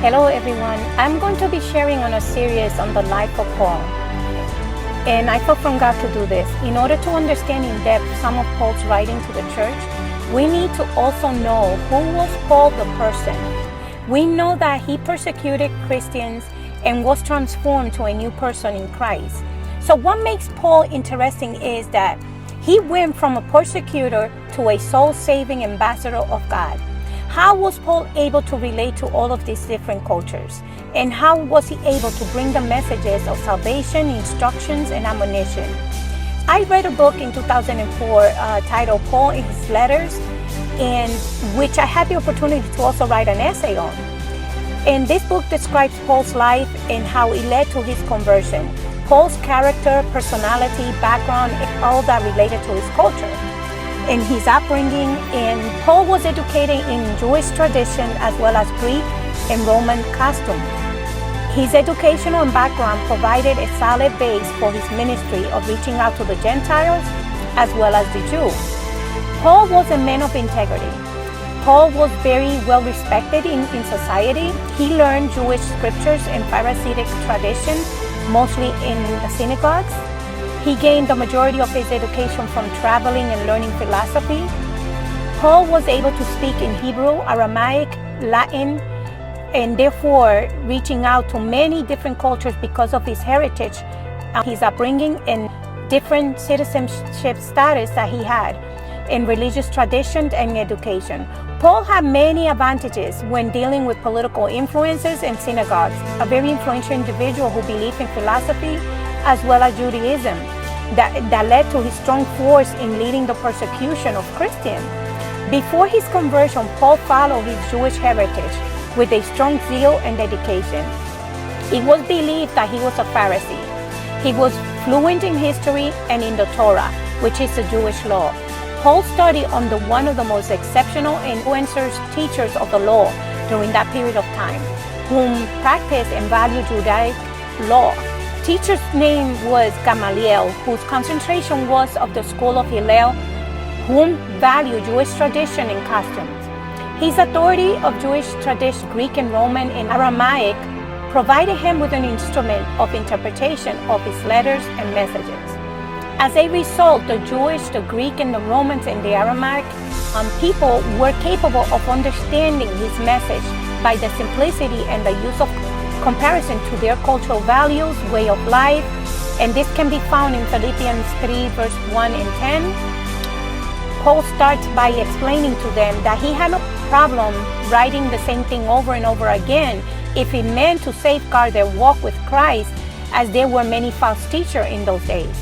Hello everyone, I'm going to be sharing on a series on the life of Paul. And I felt from God to do this. In order to understand in depth some of Paul's writing to the church, we need to also know who was Paul the person. We know that he persecuted Christians and was transformed to a new person in Christ. So what makes Paul interesting is that he went from a persecutor to a soul-saving ambassador of God. How was Paul able to relate to all of these different cultures? And how was he able to bring the messages of salvation, instructions, and admonition? I read a book in 2004 titled Paul in His Letters, in which I had the opportunity to also write an essay on. And this book describes Paul's life and how it led to his conversion. Paul's character, personality, background, and all that related to his culture and his upbringing. And Paul was educated in Jewish tradition as well as Greek and Roman custom. His educational and background provided a solid base for his ministry of reaching out to the Gentiles as well as the Jews. Paul was a man of integrity. Paul was very well respected in society. He learned Jewish scriptures and Pharisaic tradition, mostly in the synagogues. He gained the majority of his education from traveling and learning philosophy. Paul was able to speak in Hebrew, Aramaic, Latin, and therefore reaching out to many different cultures because of his heritage, his upbringing, and different citizenship status that he had in religious tradition and education. Paul had many advantages when dealing with political influences and synagogues, a very influential individual who believed in philosophy as well as Judaism, that led to his strong force in leading the persecution of Christians. Before his conversion, Paul followed his Jewish heritage with a strong zeal and dedication. It was believed that he was a Pharisee. He was fluent in history and in the Torah, which is the Jewish law. Paul studied under one of the most exceptional influencers, teachers of the law during that period of time, whom practiced and valued Judaic law. Teacher's name was Gamaliel, whose concentration was of the school of Hillel, whom valued Jewish tradition and customs. His authority of Jewish tradition, Greek and Roman and Aramaic, provided him with an instrument of interpretation of his letters and messages. As a result, the Jewish, the Greek, and the Romans and the Aramaic people were capable of understanding his message by the simplicity and the use of comparison to their cultural values, way of life, and this can be found in Philippians 3 verse 1 and 10. Paul starts by explaining to them that he had no problem writing the same thing over and over again if it meant to safeguard their walk with Christ, as there were many false teachers in those days.